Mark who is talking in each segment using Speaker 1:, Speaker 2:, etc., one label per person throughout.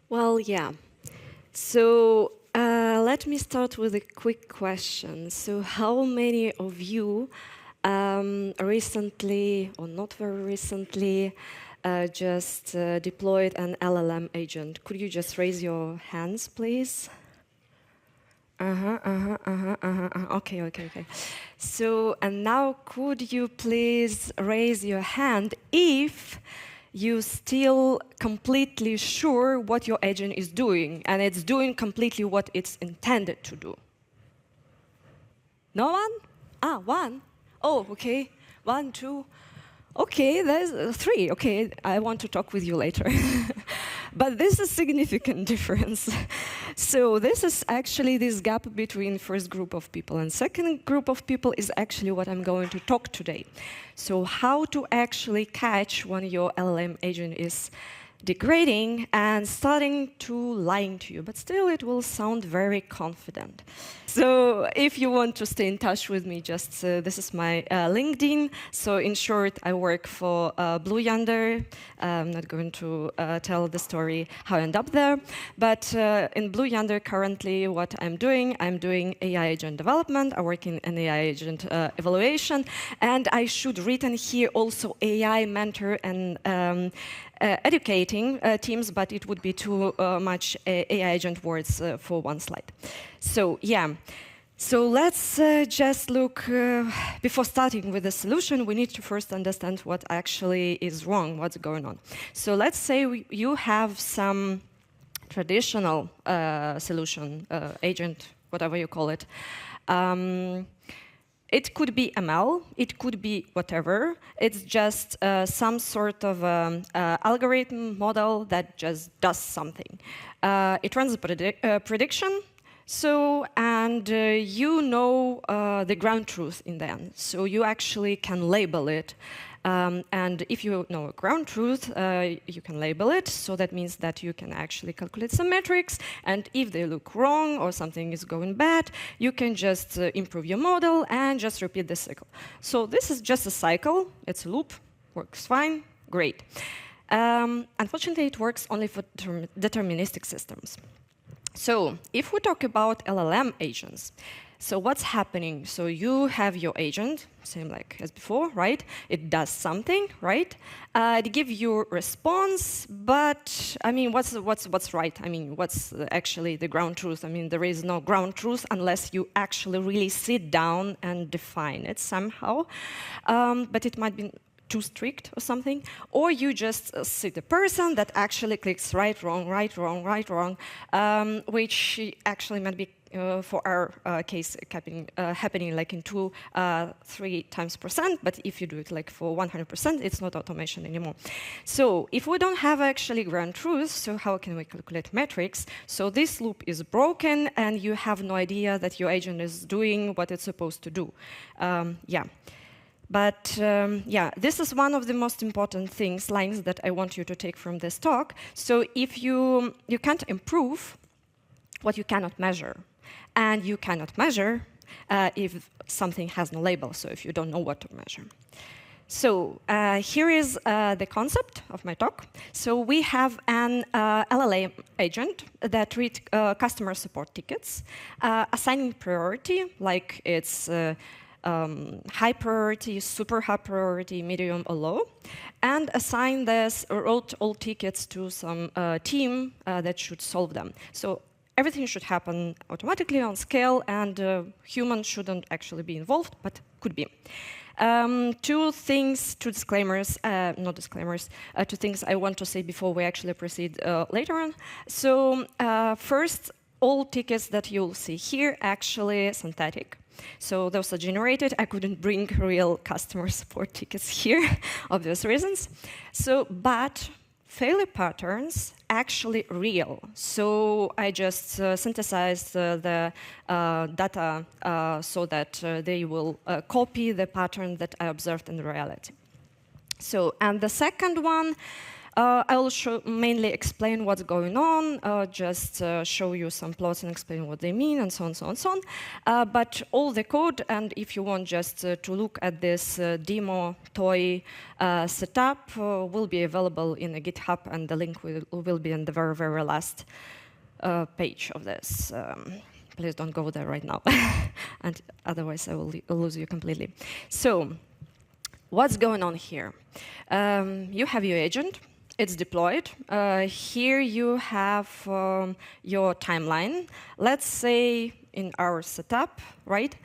Speaker 1: Well, yeah. So let me start with a quick question. So how many of you recently, or not very recently, just deployed an LLM agent? Could you just raise your hands, please? Okay. So, and now could you please raise your hand if you still completely sure what your agent is doing, and it's doing completely what it's intended to do? No one? Ah, one. Oh, okay. 1, 2. Okay, there's 3. Okay, I want to talk with you later. But this is a significant difference. So this is actually this gap between first group of people and second group of people is actually what I'm going to talk today. So how to actually catch when your LLM agent is degrading and starting to lying to you, but still it will sound very confident. So if you want to stay in touch with me, just this is my LinkedIn. So in short, I work for Blue Yonder. I'm not going to tell the story how I end up there, but in Blue Yonder currently what I'm doing AI agent development. I work in an AI agent evaluation, and I should written here also AI mentor and educating teams, but it would be too much AI agent words for one slide. So yeah, so let's just look, before starting with the solution, we need to first understand what actually is wrong, what's going on. So let's say you have some traditional solution, agent, whatever you call it. It could be ML, it could be whatever. It's just some sort of algorithm model that just does something. It runs a prediction, so, and you know the ground truth in the end. So you actually can label it. And if you know a ground truth, you can label it. So that means that you can actually calculate some metrics. And if they look wrong or something is going bad, you can just improve your model and just repeat the cycle. So this is just a cycle. It's a loop. Works fine. Great. Unfortunately, it works only for deterministic systems. So if we talk about LLM agents, so what's happening? So you have your agent, same like as before, right? It does something, right? It gives you a response, but I mean, what's right? I mean, what's actually the ground truth? I mean, there is no ground truth unless you actually really sit down and define it somehow. But it might be too strict or something, or you just see the person that actually clicks right, wrong, which actually might be for our case happening like in 2-3 times %, but if you do it like for 100%, it's not automation anymore. So if we don't have actually ground truth, so how can we calculate metrics? So this loop is broken, and you have no idea that your agent is doing what it's supposed to do. Yeah. But yeah, this is one of the most important lines that I want you to take from this talk. So if you can't improve what you cannot measure, and you cannot measure if something has no label, so if you don't know what to measure. So here is the concept of my talk. So we have an LLM agent that reads customer support tickets, assigning priority, like it's high priority, super high priority, medium, or low, and assign this route all tickets to some team that should solve them. So everything should happen automatically on scale, and humans shouldn't actually be involved, but could be. Two disclaimers, two things I want to say before we actually proceed later on. So first, all tickets that you'll see here actually synthetic. So those are generated. I couldn't bring real customer support tickets here, obvious reasons. So, but failure patterns actually real. So I just synthesized the data so that they will copy the pattern that I observed in reality. So, and the second one, I will mainly explain what's going on, just show you some plots and explain what they mean, and so on, so on, so on. But all the code, and if you want just to look at this demo toy setup, will be available in the GitHub, and the link will be in the very, very last page of this. Please don't go there right now, and otherwise I will lose you completely. So, what's going on here? You have your agent. It's deployed. Here you have your timeline. Let's say in our setup, right?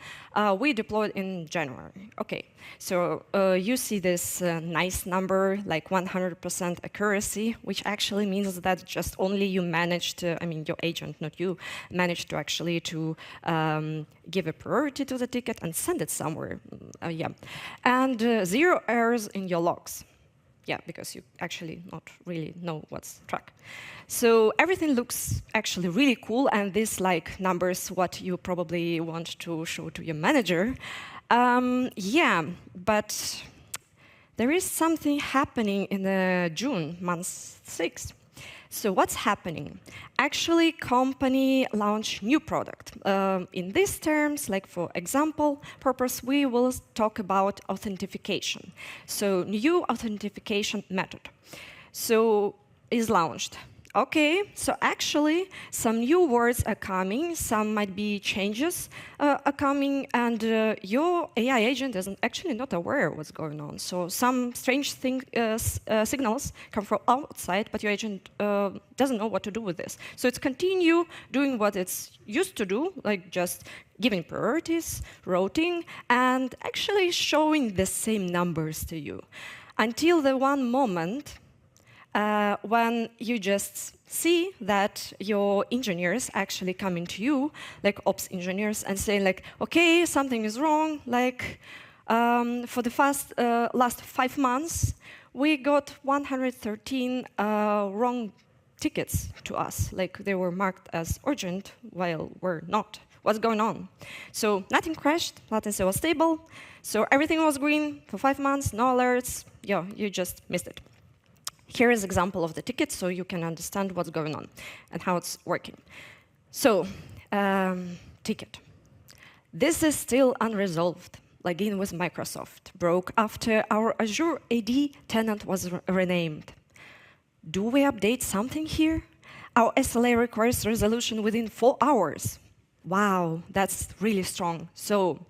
Speaker 1: We deployed in January. OK, so you see this nice number, like 100% accuracy, which actually means that just only you managed, I mean, your agent, not you, managed to actually give a priority to the ticket and send it somewhere. Yeah, and 0 errors in your logs. Yeah, because you actually not really know what's track. So everything looks actually really cool, and this like numbers what you probably want to show to your manager. Yeah, but there is something happening in June, month 6. So what's happening? Actually, company launched new product. In these terms, like for example purpose, we will talk about authentication. So new authentication method. So is launched. OK, so actually some new words are coming, some might be changes are coming, and your AI agent is actually not aware of what's going on. So some strange signals come from outside, but your agent doesn't know what to do with this. So it's continue doing what it's used to do, like just giving priorities, routing, and actually showing the same numbers to you. Until the one moment when you just see that your engineers actually coming to you, like ops engineers, and say like, OK, something is wrong. Like for the last 5 months, we got 113 wrong tickets to us. Like they were marked as urgent while we're not. What's going on? So nothing crashed, latency was stable. So everything was green for 5 months, no alerts. Yeah, you just missed it. Here is an example of the ticket, so you can understand what's going on and how it's working. So, ticket. This is still unresolved. Login with Microsoft broke after our Azure AD tenant was renamed. Do we update something here? Our SLA requires resolution within 4 hours. Wow, that's really strong. So,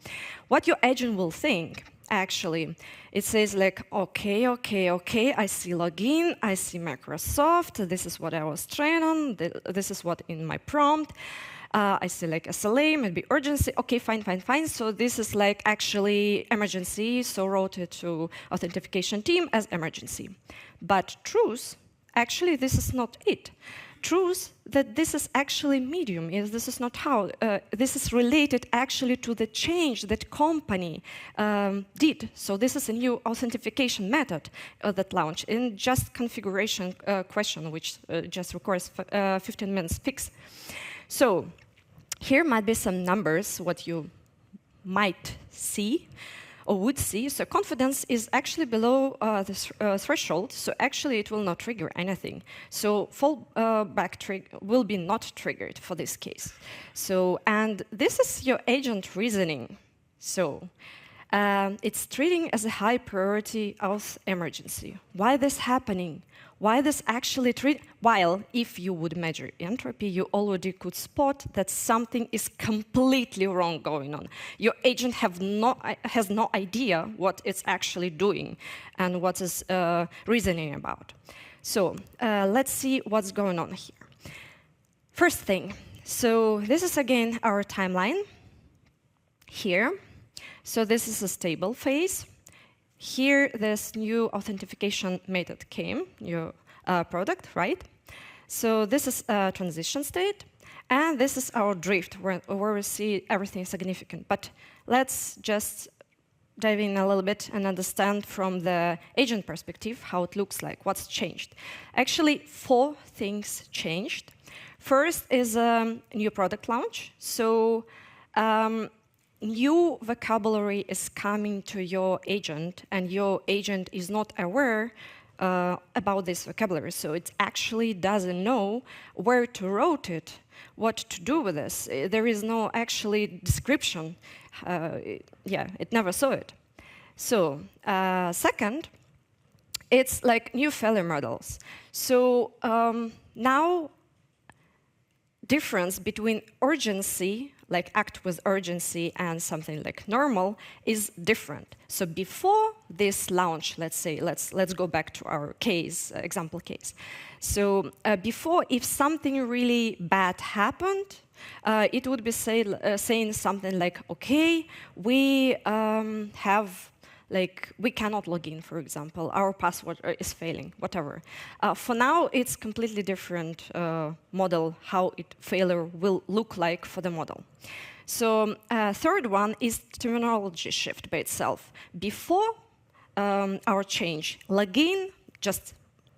Speaker 1: what your agent will think, actually, it says like, OK, I see login, I see Microsoft, this is what I was trained on, this is what in my prompt. I see like SLA, maybe urgency, OK, fine. So this is like actually emergency, so wrote it to authentication team as emergency. But truth, actually this is not it. Truth that this is actually medium, this is not how, this is related actually to the change that company did. So this is a new authentication method that launched in just configuration question, which just requires 15 minutes fix. So here might be some numbers, what you might see or would see. So confidence is actually below the threshold, so actually it will not trigger anything. So fallback will be not triggered for this case. So, and this is your agent reasoning. So it's treating as a high priority auth emergency. Why this happening? Why this actually while if you would measure entropy, you already could spot that something is completely wrong going on. Your agent has no idea what it's actually doing and what is reasoning about. So let's see what's going on here. First thing, so this is again our timeline here. So this is a stable phase. Here, this new authentication method came, new product, right? So this is a transition state, and this is our drift, where we see everything significant. But let's just dive in a little bit and understand from the agent perspective how it looks like, what's changed. Actually, 4 things changed. First is a new product launch. So new vocabulary is coming to your agent, and your agent is not aware about this vocabulary. So it actually doesn't know where to route it, what to do with this. There is no actually description. Yeah, it never saw it. So second, it's like new failure models. So now difference between urgency, like act with urgency, and something like normal is different. So before this launch, let's say, let's go back to our case, example case. So before, if something really bad happened, it would be saying something like, okay, we we cannot log in, for example, our password is failing, whatever. For now, it's completely different model, how failure will look like for the model. So third one is terminology shift by itself. Before our change, login, just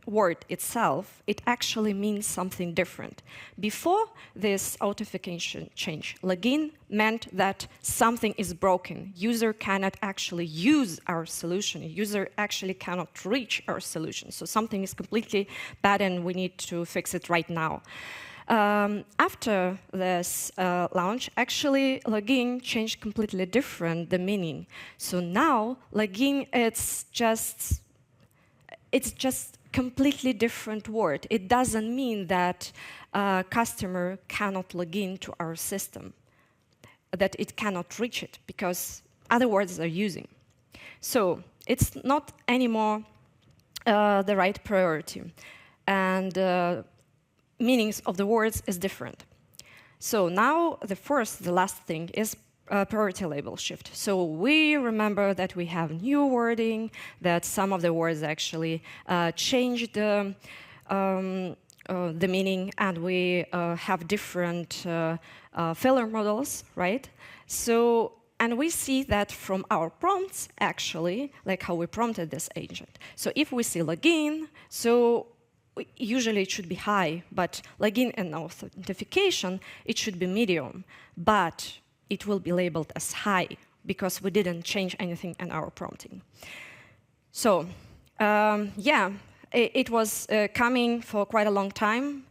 Speaker 1: word itself, it actually means something different. Before this authentication change, login meant that something is broken. User cannot actually use our solution. User actually cannot reach our solution. So something is completely bad and we need to fix it right now. After this launch, actually login changed completely different, the meaning. So now login, it's just completely different word. It doesn't mean that a customer cannot log in to our system, that it cannot reach it, because other words are using. So it's not anymore the right priority. And meanings of the words is different. So now the last thing is priority label shift. So we remember that we have new wording, that some of the words actually changed the meaning, and we have different failure models, right? So, and we see that from our prompts, actually, like how we prompted this agent. So if we see login, so usually it should be high, but login and authentication, it should be medium. But it will be labeled as high because we didn't change anything in our prompting. So yeah, it was coming for quite a long time,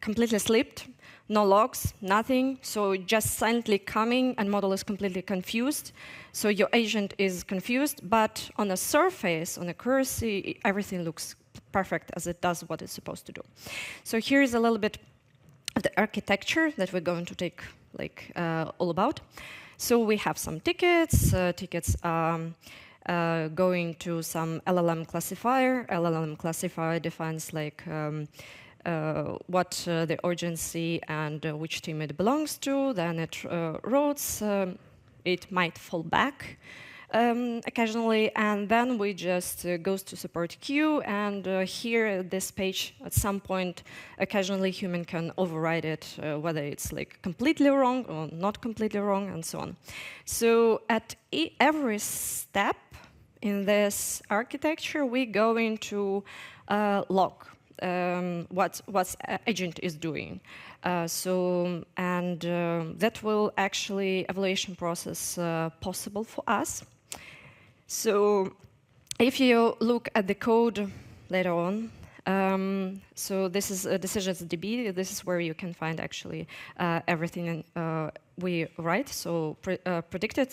Speaker 1: completely slipped, no logs, nothing. So just silently coming, and model is completely confused. So your agent is confused, but on the surface, on accuracy, everything looks perfect as it does what it's supposed to do. So here is a little bit of the architecture that we're going to take all about. So we have some tickets. Tickets going to some LLM classifier. LLM classifier defines what the urgency and which team it belongs to. Then it routes. It might fall back occasionally, and then we just goes to support queue, and here this page at some point occasionally human can override it, whether it's completely wrong or not completely wrong, and so on. So at every step in this architecture, we go into log what agent is doing. That will actually evaluation process possible for us. So if you look at the code later on, so this is decisions.db. This is where you can find actually everything we write. So predicted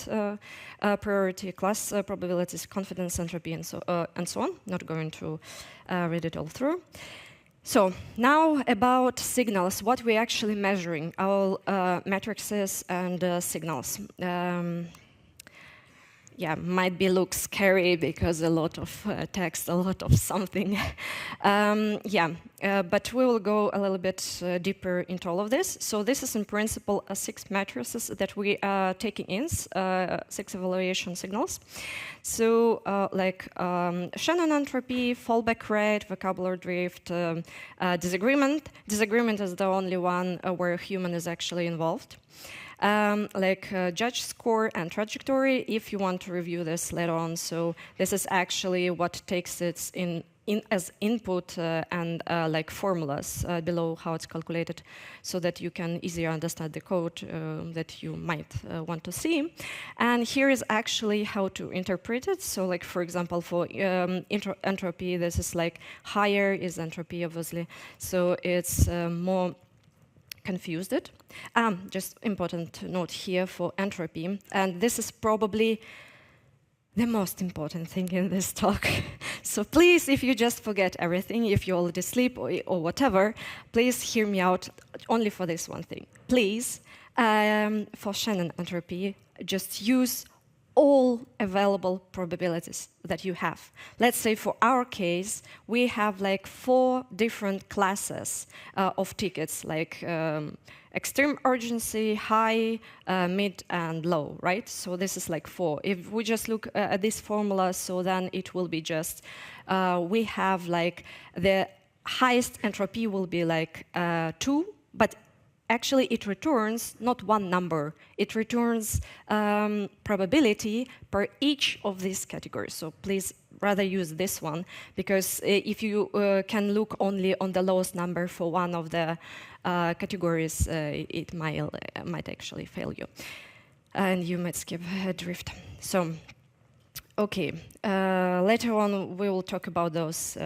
Speaker 1: priority, class probabilities, confidence, entropy, and so on. Not going to read it all through. So now about signals, what we're actually measuring, our matrices and signals. Yeah, might look scary because a lot of text, a lot of something. But we will go a little bit deeper into all of this. So this is in principle 6 matrices that we are taking in, 6 evaluation signals. So Shannon entropy, fallback rate, vocabulary drift, disagreement. Disagreement is the only one where human is actually involved. Judge score and trajectory, if you want to review this later on. So this is actually what takes it in as input and like formulas below how it's calculated, so that you can easier understand the code that you might want to see. And here is actually how to interpret it. So like, for example, for entropy, this is like higher is entropy, obviously. So it's more confused. Just important note here for entropy, and this is probably the most important thing in this talk. So please, if you just forget everything, if you already sleep or whatever, please hear me out only for this one thing. Please, for Shannon entropy, just use all available probabilities that you have. Let's say for our case, we have like 4 different classes of tickets, like extreme urgency, high, mid, and low, right? So this is like 4. If we just look at this formula, so then it will be just, we have like the highest entropy will be like 2, but actually it returns not one number, it returns probability per each of these categories. So please rather use this one, because if you can look only on the lowest number for one of the categories, it might actually fail you. And you might skip a drift. So, okay, later on we will talk about those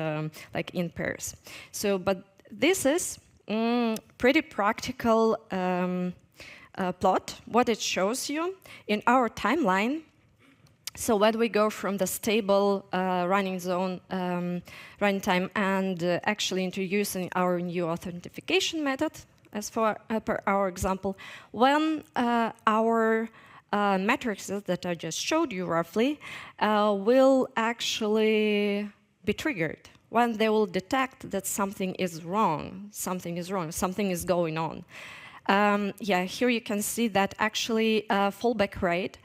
Speaker 1: like in pairs. So, but this is pretty practical plot, what it shows you in our timeline. So when we go from the stable running zone running time and actually introducing our new authentication method, as for per our example, when our matrices that I just showed you roughly will actually be triggered, when they will detect that something is wrong, something is going on. Yeah, here you can see that actually fallback rate,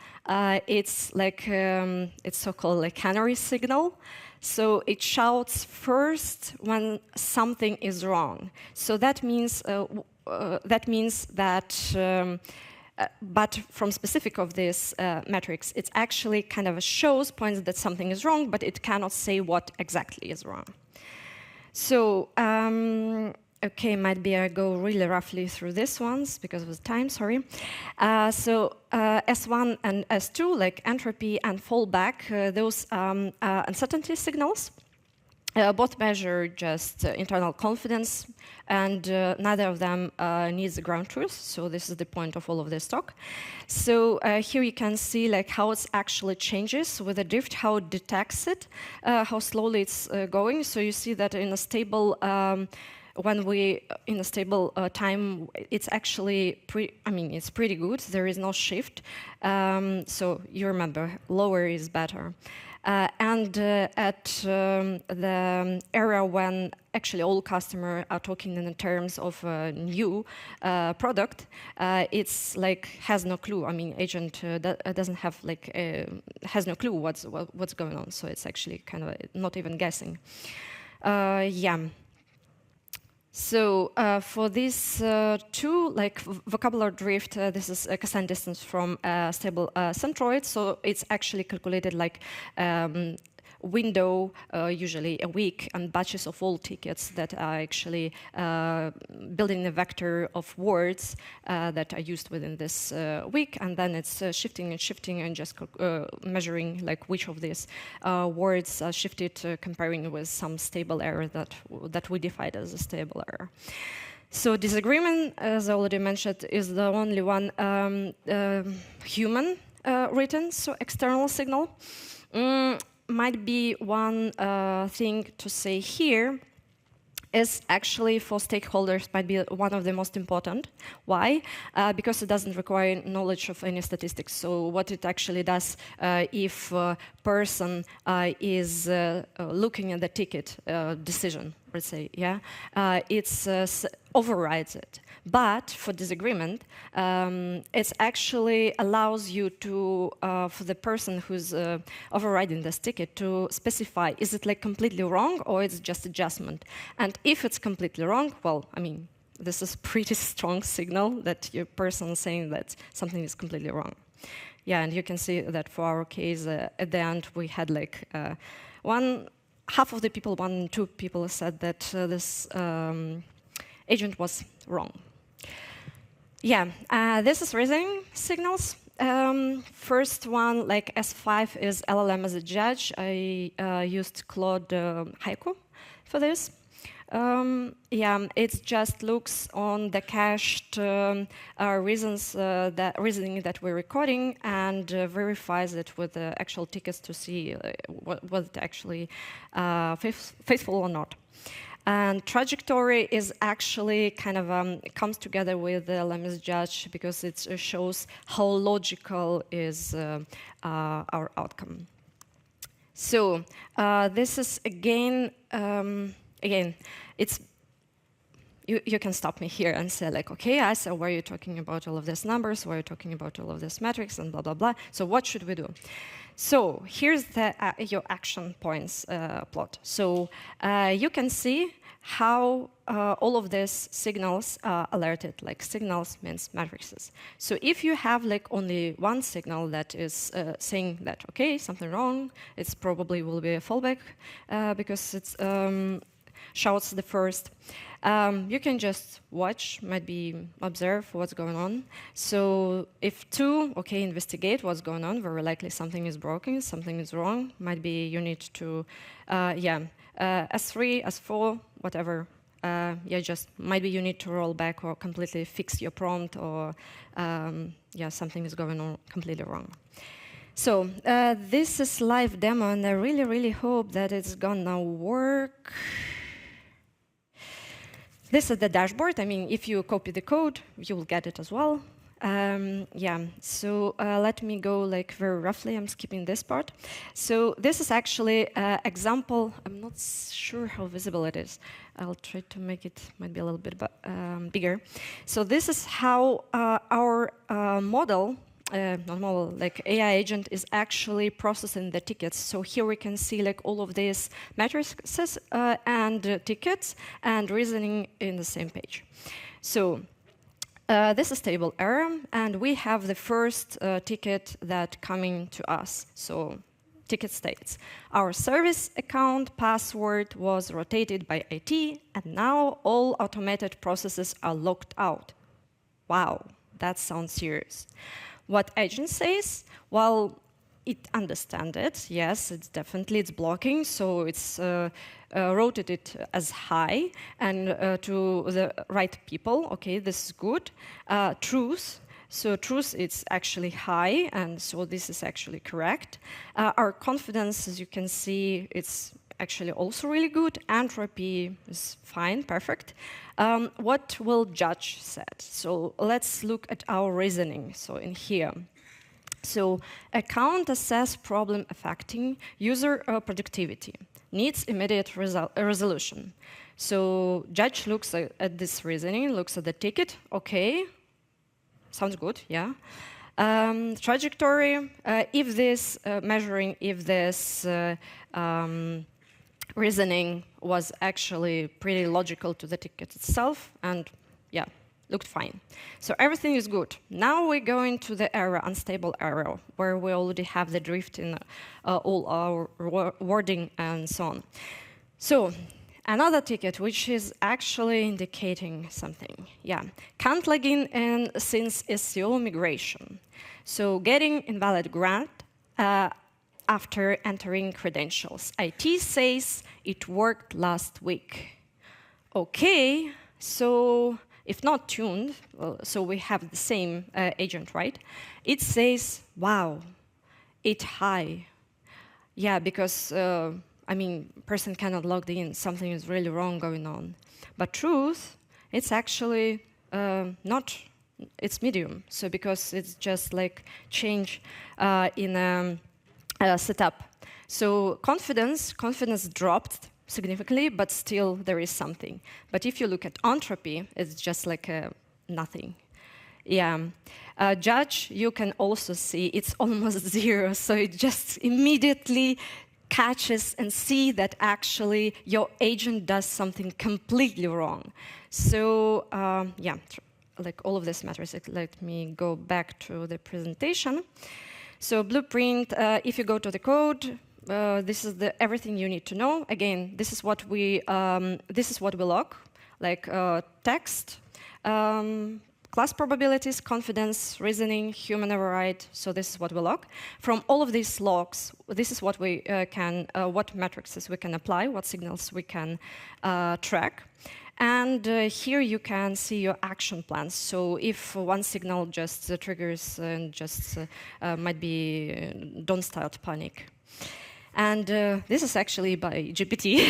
Speaker 1: it's like, it's so-called like canary signal. So it shouts first when something is wrong. So that means that but from specific of this matrix, it actually kind of shows points that something is wrong, but it cannot say what exactly is wrong. So, okay, might be I go really roughly through this ones because of the time, sorry. So S1 and S2, like entropy and fallback, those uncertainty signals. Both measure just internal confidence, and neither of them needs the ground truth. So this is the point of all of this talk. So here you can see like how it actually changes with the drift, how it detects it, how slowly it's going. So you see that in a stable when we in a stable time, it's actually it's pretty good. There is no shift. So you remember, lower is better. And at the area when actually all customers are talking in the terms of a new product, it's like has no clue. I mean, agent doesn't have like has no clue what's going on. So it's actually kind of not even guessing. Yeah. So for these two, like vocabulary drift, this is a cosine distance from a stable centroid. So it's actually calculated like window, usually a week, and batches of all tickets that are actually building a vector of words that are used within this week, and then it's shifting and just measuring like which of these words are shifted, comparing with some stable error that we defined as a stable error. So disagreement, as I already mentioned, is the only one human written, so external signal. Might be one thing to say here is actually for stakeholders might be one of the most important. Why? Because it doesn't require knowledge of any statistics. So what it actually does, if a person is looking at the ticket decision, let's say, yeah, it overrides it. But for disagreement, it actually allows you to, for the person who's overriding this ticket, to specify, is it like completely wrong or it's just adjustment? And if it's completely wrong, well, I mean, this is pretty strong signal that your person is saying that something is completely wrong. Yeah, and you can see that for our case, at the end, we had like one half of the people, 1 and 2 people, said that this agent was wrong. Yeah, this is reasoning signals. First one, like S5, is LLM as a judge. I used Claude Haiku for this. Yeah, it just looks on the cached reasoning that we're recording and verifies it with the actual tickets to see was it actually faithful or not. And trajectory is actually kind of comes together with the LLM's judge because it shows how logical is our outcome. So this is again, it's you can stop me here and say like, okay, Asya, why are you talking about all of these numbers? Why are you talking about all of these metrics and blah blah blah? So what should we do? So here's the your action points plot. So you can see how all of these signals are alerted, like signals means matrices. So if you have like only one signal that is saying that, okay, something wrong, it's probably will be a fallback because it's shouts the first. You can just watch, might be observe what's going on. So if 2, okay, investigate what's going on, very likely something is broken, something is wrong. Might be you need to, S3, S4, whatever. Yeah, just maybe you need to roll back or completely fix your prompt or, yeah, something is going on completely wrong. So this is live demo, and I really, really hope that it's gonna work. This is the dashboard. I mean, if you copy the code, you will get it as well. Yeah, so let me go like very roughly. I'm skipping this part. So this is actually an example. I'm not sure how visible it is. I'll try to make it might be a little bit bigger. So this is how our model, not model, like AI agent is actually processing the tickets. So here we can see like all of these matrices and tickets and reasoning in the same page. So this is table error, and we have the first ticket that coming to us. So ticket states, our service account password was rotated by IT, and now all automated processes are locked out. Wow, that sounds serious. What agent says? Well, it understands it. Yes, it's definitely it's blocking, so it's routed it as high and to the right people. Okay, this is good. Truth. So truth it's actually high, and so this is actually correct. Our confidence, as you can see, it's actually also really good. Entropy is fine, perfect. What will judge said? So let's look at our reasoning. So in here. So account assess problem affecting user productivity. Needs immediate resolution. So judge looks at this reasoning, looks at the ticket. Okay, sounds good, yeah. Trajectory, if this measuring, if this reasoning was actually pretty logical to the ticket itself, and yeah, looked fine. So everything is good. Now we go into the error, unstable error, where we already have the drift in all our wording and so on. So another ticket, which is actually indicating something. Yeah, can't log in since SEO migration. So getting invalid grant after entering credentials. IT says it worked last week. Okay, so if not tuned, so we have the same agent, right? It says, wow, it's high. Yeah, because, I mean, person cannot log in, something is really wrong going on. But truth, it's actually not, it's medium. So because it's just like change in a setup. So confidence dropped significantly, but still there is something. But if you look at entropy, it's just like nothing. Yeah. Judge, you can also see it's almost 0, so it just immediately catches and see that actually your agent does something completely wrong. So yeah, like all of this matters. Let me go back to the presentation. So blueprint, if you go to the code, this is everything you need to know. Again, this is what we log, like text, class probabilities, confidence, reasoning, human override. So this is what we log. From all of these logs, this is what we what matrices we can apply, what signals we can track. And here you can see your action plans. So if one signal just triggers and just might be don't start panic. And this is actually by GPT,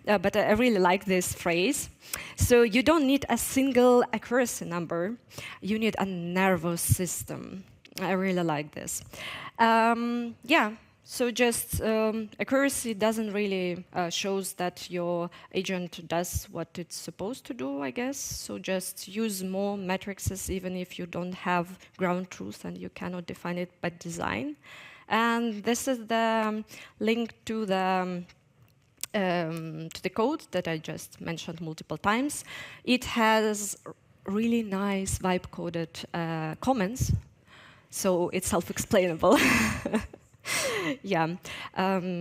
Speaker 1: but I really like this phrase. So you don't need a single accuracy number, you need a nervous system. I really like this. Yeah, so just accuracy doesn't really shows that your agent does what it's supposed to do, I guess. So just use more matrices even if you don't have ground truth and you cannot define it by design. And this is the link to the code that I just mentioned multiple times. It has really nice vibe-coded comments, so it's self-explainable. Yeah,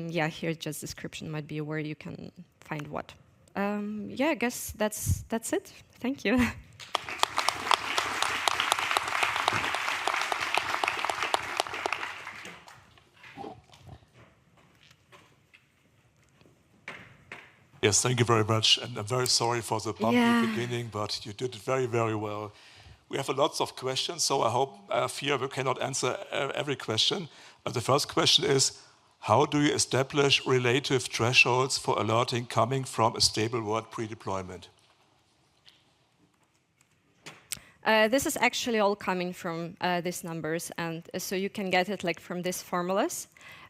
Speaker 1: yeah. Here, just description might be where you can find what. Yeah, I guess that's it. Thank you.
Speaker 2: Yes, thank you very much. And I'm very sorry for the bumpy beginning, but you did it very, very well. We have lots of questions, so I hope, fear we cannot answer every question. But the first question is, how do you establish relative thresholds for alerting coming from a stable world pre-deployment?
Speaker 1: This is actually all coming from these numbers, and so you can get it like from these formulas.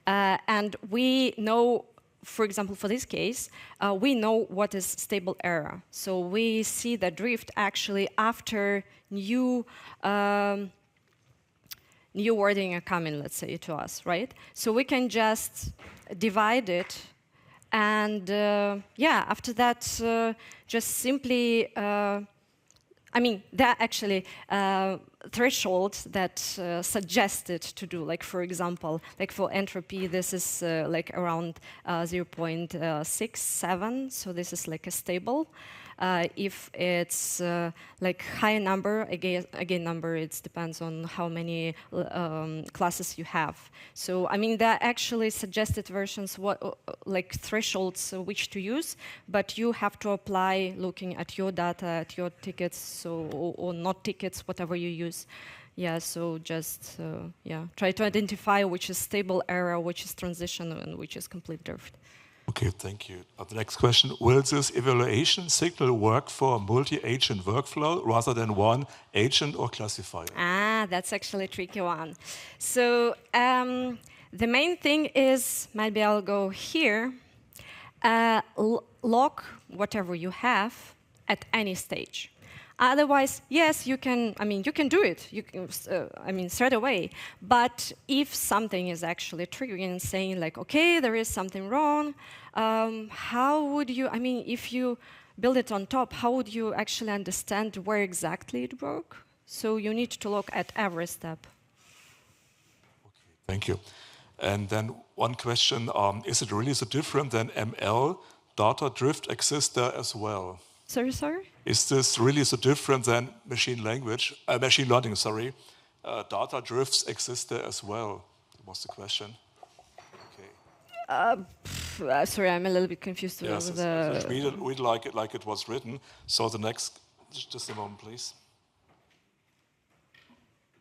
Speaker 1: And we know, for example, for this case, we know what is stable error. So we see the drift actually after new wording are coming, let's say, to us, right? So we can just divide it, and yeah, after that, just simply. I mean, there are actually thresholds that suggested to do. Like, for example, like for entropy, this is like around 0.67. So this is like a stable. If it's like high number, again number, it depends on how many classes you have. So I mean, there are actually suggested versions, like thresholds which to use, but you have to apply looking at your data, at your tickets, so or not tickets, whatever you use. Yeah, so just yeah, try to identify which is stable error, which is transition, and which is complete drift.
Speaker 2: Okay, thank you. The next question, will this evaluation signal work for a multi-agent workflow rather than one agent or classifier?
Speaker 1: Ah, that's actually a tricky one. So the main thing is, maybe I'll go here, log whatever you have at any stage. Otherwise, yes, you can. I mean, you can do it. You can, I mean, straight away. But if something is actually triggering and saying like, okay, there is something wrong, how would you? I mean, if you build it on top, how would you actually understand where exactly it broke? So you need to look at every step.
Speaker 2: Okay, thank you. And then one question: is it really so different than ML? Data drift exists there as well.
Speaker 1: Sorry?
Speaker 2: Is this really so different than machine learning, sorry? Data drifts exist there as well, was the question. Okay.
Speaker 1: Sorry, I'm a little bit confused.
Speaker 2: Yes, read like it was written. So the next, just a moment, please.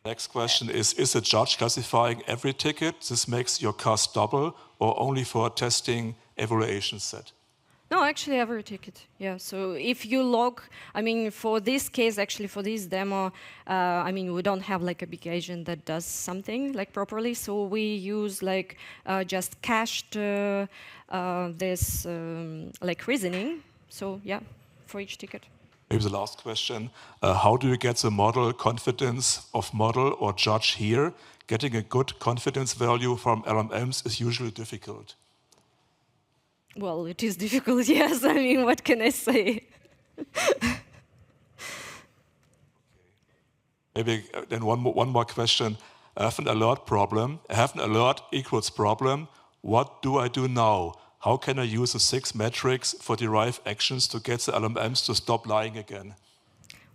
Speaker 2: Next question is a judge classifying every ticket? This makes your cost double, or only for a testing evaluation set?
Speaker 1: No, actually every ticket, yeah. So if you log, I mean, for this case, actually for this demo, I mean, we don't have like a big agent that does something like properly, so we use like just cached this like reasoning. So yeah, for each ticket.
Speaker 2: Maybe the last question, how do you get the model confidence of model or judge here? Getting a good confidence value from LLMs is usually difficult.
Speaker 1: Well, it is difficult, yes. I mean, what can I say?
Speaker 2: Maybe then one more question. I have an alert problem. I have an alert equals problem. What do I do now? How can I use the 6 metrics for derived actions to get the LLMs to stop lying again?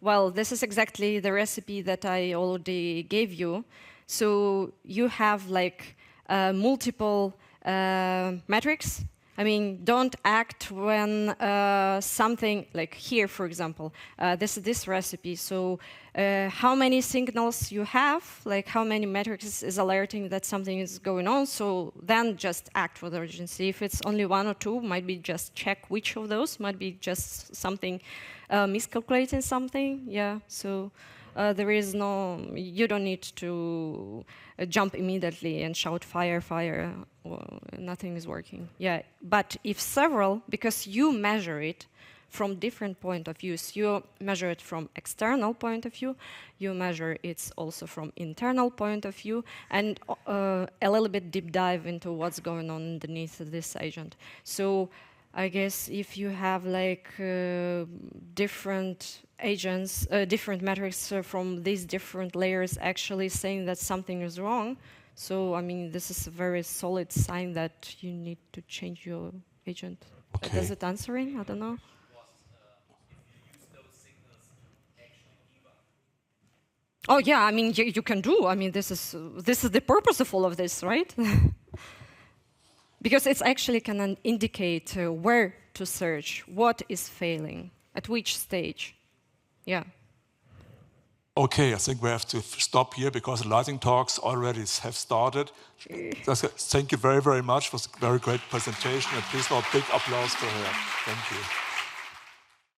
Speaker 1: Well, this is exactly the recipe that I already gave you. So you have like multiple metrics. I mean, don't act when something, like here, for example, this is this recipe. So how many signals you have, like how many metrics is alerting that something is going on. So then just act with urgency. If it's only 1 or 2, might be just check which of those, might be just something miscalculating something. Yeah, so there is no, you don't need to jump immediately and shout fire, fire. Well, nothing is working. Yeah, but if several, because you measure it from different point of views, you measure it from external point of view, you measure it also from internal point of view, and a little bit deep dive into what's going on underneath this agent. So I guess if you have like different agents, different metrics from these different layers actually saying that something is wrong, so I mean this is a very solid sign that you need to change your agent.
Speaker 2: Okay.
Speaker 1: Does it answering? I don't know. Oh yeah, I mean you can do. I mean this is the purpose of all of this, right? Because it's actually can indicate where to search, what is failing, at which stage. Yeah.
Speaker 2: Okay, I think we have to stop here because the lightning talks already have started. Thank you very, very much. It was a very great presentation. And please, now a big applause for her. Thank you.